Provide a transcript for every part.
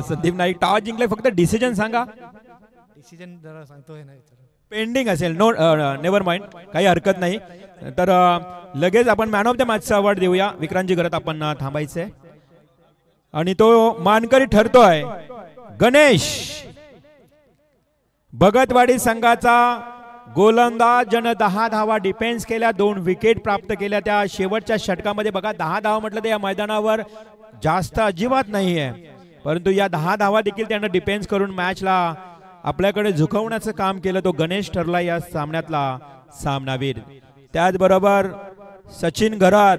Sandeep Naik toss जिंकले. फक्त decision सांगा. डिसिजन जरा सांगतोय नाही पेंडिंग असेल. नो नेव्हर माइंड, काही हरकत नाही. तर लगेच आपण मॅन ऑफ द मॅचचा अवॉर्ड देऊया. विक्रांतजी घरात आपण थांबायचंय आणि तो मानकरी ठरतोय गणेश. भगतवाडी संघाचा गोलंदाज ज्यानं 10 धावा डिफेन्स केल्या, 2 विकेट प्राप्त केल्या त्या शेवटच्या षटकामध्ये. बघा 10 धावा म्हटलं तर या मैदानावर जास्त अजिबात नाही आहे, परंतु या 10 धावा देखील त्यानं डिफेन्स करून मॅचला आपल्याकडे झुकवण्याचं काम केलं. तो गणेश ठरला या सामन्यातला सामनावीर. त्याचबरोबर सचिन घरात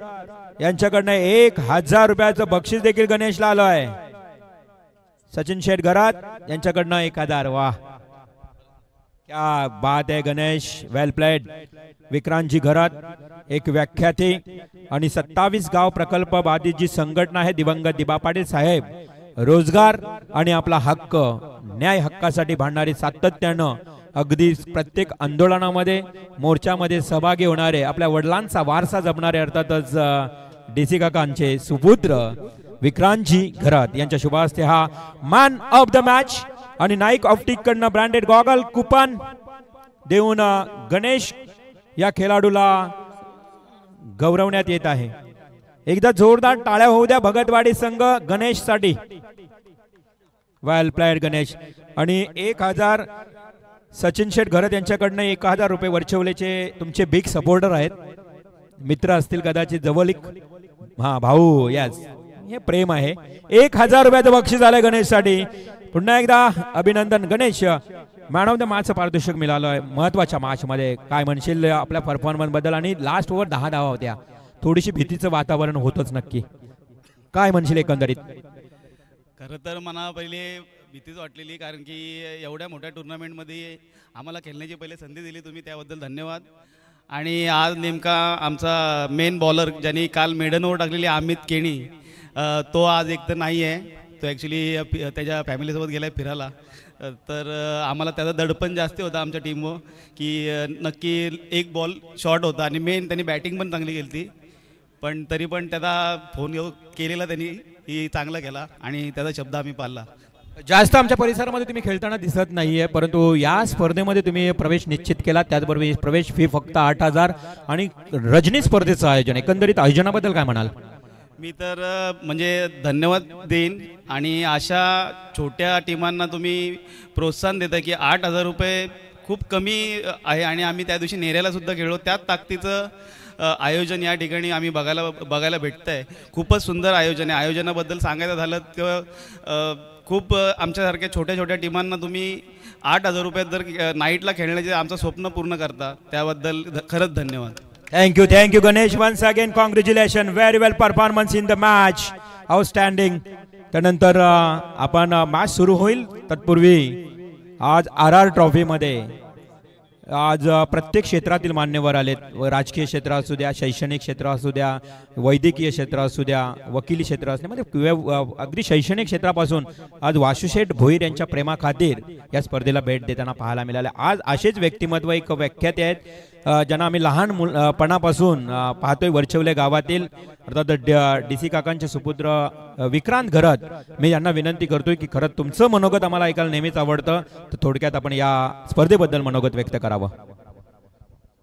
यांच्याकडनं 1000 रुपयाचं बक्षीस देखील गणेशला आलं आहे. सचिन शेठ घरात यांच्याकडनं 1000. वाह क्या बात है गणेश, वेल प्लेड. विक्रांतजी घरात एक व्याख्याती आणि 27 गाव प्रकल्प बाधित जी संघटना आहे दिवंगत दिबा पाटील साहेब, रोजगार आणि आपला हक्क न्याय हक्कासाठी भांडणारे, सातत्यानं अगदी प्रत्येक आंदोलनामध्ये मोर्चामध्ये सहभागी होणारे, आपल्या वडिलांचा वारसा जपणारे अर्थातच डीसी काकांचे सुपुत्र विक्रांतजी घरात यांच्या शुभ हस्ते हा मॅन ऑफ द मॅच आणि नाईक ऑप्टिक कडनं ब्रँडेड गॉगल कुपन देऊन गणेश या खेळाडूला गौरवण्यात येत आहे. एकदा जोरदार टाळ्या होऊ द्या भगतवाडी संघ गणेश साठी. वेल प्लेड गणेश. आणि 1000 सचिन शेठ घरत यांच्याकडनं 1000 रुपये. वरचेवलेचे तुमचे बिग सपोर्टर आहेत, मित्र असतील कदाचित जवळीक. हा भाऊ, यस, हे प्रेम आहे. 1000 रुपयाचं बक्षीस आलंय गणेश साठी. पुन्हा एकदा अभिनंदन गणेश. मॅन ऑफ द मॅचचं पारितोषिक मिळालं आहे महत्वाच्या मॅच मध्ये. काय म्हणशील आपल्या परफॉर्मन्स बद्दल? आणि लास्ट ओव्हर 10 धावा होत्या, थोडीशी भीतीचं वातावरण होतच नक्की. काय म्हणशील एकंदरीत? खरं तर मला पहिले भीतीच वाटलेली, कारण की एवढ्या मोठ्या टुर्नामेंटमध्ये आम्हाला खेळण्याची पहिले संधी दिली तुम्ही, त्याबद्दल धन्यवाद. आणि आज नेमका आमचा मेन बॉलर ज्यांनी काल मेडन ओव्हर टाकलेली अमित केणी, तो आज एक तर नाही आहे. तो ॲक्च्युली त्याच्या फॅमिलीसोबत गेला आहे फिरायला. तर आम्हाला त्याचा दडपण जास्त होता आमच्या टीमवर, की नक्की एक बॉल शॉर्ट होता आणि मेन त्यांनी बॅटिंग पण चांगली केली ती. पण तरी पण त्याचा फोन केलेला त्यांनी ही चांगला केला आणि त्याचा शब्द आम्ही पाळला. जास्त आमच्या परिसरामध्ये तुम्ही खेळताना दिसत नाहीये, परंतु या स्पर्धेमध्ये तुम्ही प्रवेश निश्चित केला. त्याचबरोबर प्रवेश फी फक्त 8000 आणि रजनी स्पर्धेचं आयोजन. एकंदरीत आयोजनाबद्दल काय म्हणाल? मी तर म्हणजे धन्यवाद देईन. आणि अशा छोट्या टीमांना तुम्ही प्रोत्साहन देता की 8000 रुपये खूप कमी आहे आणि आम्ही त्या दिवशी नेऱ्याला सुद्धा खेळलो. त्याच ताकदीचं आयोजन या ठिकाणी आम्ही बघायला भेटतं आहे. खूपच सुंदर आयोजन आहे. आयोजनाबद्दल सांगायचं झालं तर खूप आमच्यासारख्या छोट्या छोट्या टीमांना तुम्ही 8000 रुपयात जर नाईटला खेळण्याचे आमचं स्वप्न पूर्ण करता, त्याबद्दल खरंच धन्यवाद. Thank you Ganesh. Once again congratulation, very well performance in the match, outstanding. त्यानंतर आपण मॅच सुरू होईल तत्पूर्वी आज RR ट्रॉफीमध्ये आज प्रत्येक क्षेत्रातील मान्यवर आलेत. राजकीय क्षेत्र असू द्या, शैक्षणिक क्षेत्र असू द्या, वैद्यकीय क्षेत्र असू द्या, वकिली क्षेत्र असू द्या, म्हणजे अगदी शैक्षणिक क्षेत्रापासून आज वासुशेठ भोईर यांच्या प्रेमाखातीर या स्पर्धेला भेट देताना पाहायला मिळाले. आज असेच व्यक्तिमत्व एक व्याख्याते आहेत ज्यांना आम्ही लहानपणापासून पाहतोय. वरचेवले गावातील अर्थात डीसी काकांचे सुपुत्र विक्रांत घरात. मी यांना विनंती करतोय की खरंच तुमचं मनोगत आम्हाला ऐकायला नेहमीच आवडतं, तर थोडक्यात आपण या स्पर्धेबद्दल मनोगत व्यक्त करावं.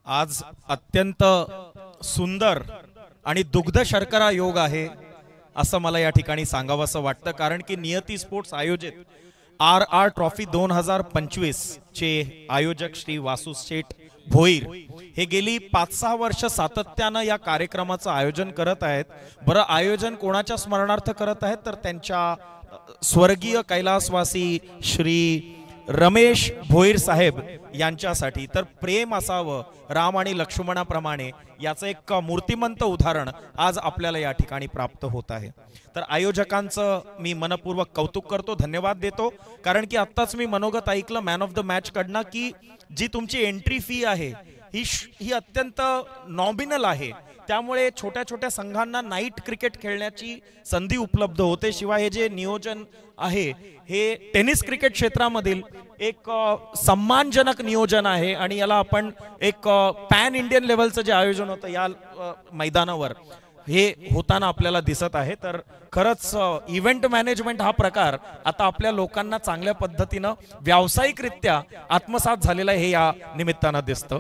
आज अत्यंत सुंदर आणि दुग्ध शर्करा योग आहे असं मला या ठिकाणी सांगावंसं वाटतं, कारण की नियती स्पोर्ट्स आयोजित RR ट्रॉफी 2025 चे आयोजक श्री वासुशेठ भोईर हे गेली 5-6 वर्ष सातत्यानं या कार्यक्रमाचं आयोजन करत आहेत. बरं, आयोजन कोणाच्या स्मरणार्थ करत आहेत तर त्यांच्या स्वर्गीय कैलासवासी श्री रमेश भोईर साहेब यांच्यासाठी. तर प्रेम असावं राम आणि लक्ष्मणाप्रमाणे याचं एक मूर्तिमंत उदाहरण आज आपल्याला या ठिकाणी प्राप्त होत आहे. तर आयोजकांचं मी मनपूर्वक कौतुक करतो, धन्यवाद देतो. कारण की आत्ताच मी मनोगत ऐकलं मॅन ऑफ द मॅच कडनं की जी तुमची एंट्री फी आहे ही अत्यंत नॉमिनल आहे. त्यामुळे छोट्या छोट्या संघांना नाईट क्रिकेट खेळण्याची संधी उपलब्ध होते. शिवाय हे जे नियोजन आहे हे टेनिस क्रिकेट क्षेत्रामधील एक सन्मानजनक नियोजन आहे आणि याला आपण एक पॅन इंडियन लेवलचं जे आयोजन होतं या मैदानावर हे होताना आपल्याला दिसत आहे. तर खरंच इव्हेंट मॅनेजमेंट हा प्रकार आता आपल्या लोकांना चांगल्या पद्धतीनं व्यावसायिकरित्या आत्मसात झालेला हे या निमित्तानं दिसतं.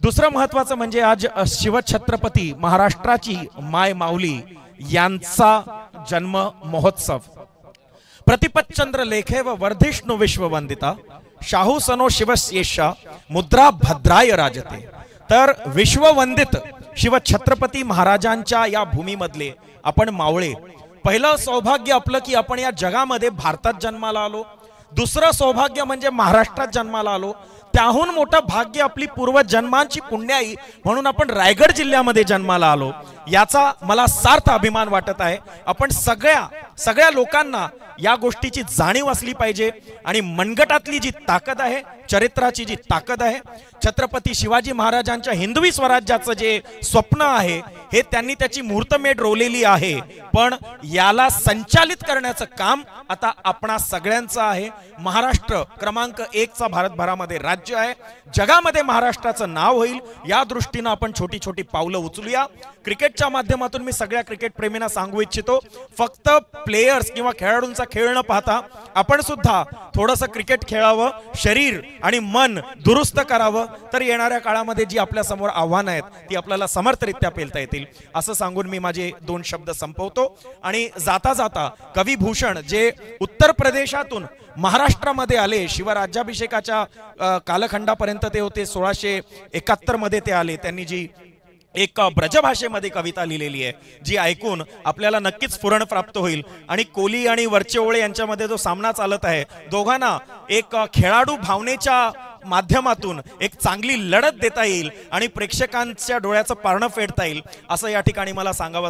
दुसरं महत्वाचं म्हणजे आज शिवछत्रपती महाराष्ट्राची माय माऊली यांचा जन्म महोत्सव. प्रतिपच्चंद्र लेखे व वर्धिष्णु विश्ववंदिता शाहू सनो शिवस्येषा मुद्रा भद्राय राजते. तर विश्ववंदित शिवछत्रपती महाराजांच्या या भूमीमधले आपण मावळे. पहिलं सौभाग्य आपलं की आपण या जगामध्ये भारतात जन्माला आलो. दुसरं सौभाग्य म्हणजे महाराष्ट्रात जन्माला आलो. त्याहून मोठं भाग्य आपली पूर्वजन्मांची पुण्याई म्हणून आपण रायगड जिल्ह्यामध्ये जन्माला आलो. याचा मला सार्थ अभिमान वाटत आहे. आपण सगळ्या लोकांना या गोष्टीची जाणीव असली पाहिजे आणि मनगटातली जी ताकद आहे, चरित्राची जी ताकद आहे, छत्रपती शिवाजी महाराजांच्या हिंदवी स्वराज्याचं जे स्वप्न आहे हे त्यांनी त्याची मुहूर्तमेढ रोवलेली आहे. पण याला संचालित करण्याचं काम आता आपणा सगळ्यांचं आहे. महाराष्ट्र क्रमांक 1चा भारतभरामध्ये राज्य आहे. जगामध्ये महाराष्ट्राचं नाव होईल या दृष्टीनं आपण छोटी छोटी पावलं उचलूया. क्रिकेटच्या माध्यमातून मी सगळ्या क्रिकेट प्रेमींना सांगू इच्छितो, फक्त प्लेयर्स किंवा खेळाडूंचा खेळ न पाहता आपण सुद्धा थोडंसं क्रिकेट खेळावं, शरीर आणि मन दुरुस्त करावं. तर येणाऱ्या काळामध्ये जी आपल्या समोर आव्हानं आहेत ती आपल्याला समर्थरित्या पेलता येतील असं सांगून मी माझे 2 शब्द संपवतो. आणि जाता जाता कवी भूषण जे उत्तर प्रदेशातून महाराष्ट्रामध्ये आले, शिवराज्याभिषेकाच्या कालखंडापर्यंत ते होते, 1671 मध्ये ते आले. त्यांनी जी एक ब्रजभाषेमध्ये कविता लिहिलेली आहे जी ऐकून आपल्याला नक्कीच स्फुरण प्राप्त होईल. आणि कोली आणि वरचे ओळे यांच्यामध्ये जो सामना चालत आहे, दोघांना एक खेळाडू भावनेच्या माध्यमातून एक चांगली लढत देता येईल आणि प्रेक्षकांच्या डोळ्याचं पारणं फेडता येईल असं या ठिकाणी मला सांगावं